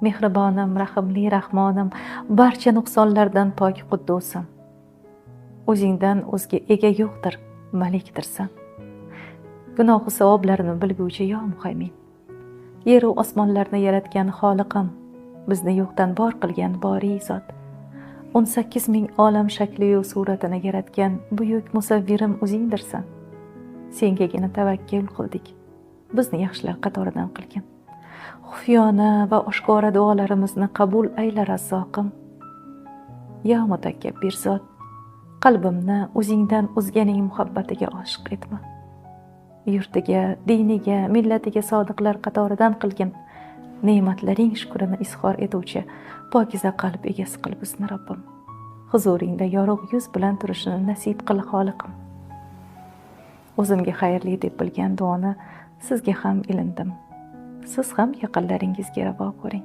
mehribonim, rahimli rahmonim, barcha nuqsonlardan pok quddusim. O'zingdan o'zga ega yo'qdir, malikdirsan. Gunoh savoblarini bilguvchi yo muhaymin. Yer va osmonlarni yaratgan Xoliqim, bizni yo'qdan bor qilgan boriy zot. 18 ming olam shakli va suratini yaratgan buyuk musavvirim o'zingdirsan. Sengagina tavakkul qildik. Bizni yaxshilar qatoridan qilgin. Xufiyona va oshkora duolarimizni qabul ayla Razzoqim. Ya mutakabbir zot, qalbimni o'zingdan o'zganing muhabbatiga oshiq etma. Yurtiga, diniga, millatiga sodiqlar qatoridan qilgin. Ne'matlaring shukrini izhor etuvchi pokiza qalb egasi qil bizni Robbim. Huzuringda yorug' yuz bilan turishni nasib qil Xoliqim. O'zimga xayrli deb bilgan duoni sizga ham ilindim. Siz ham yaqinlaringizga ravo ko'ring.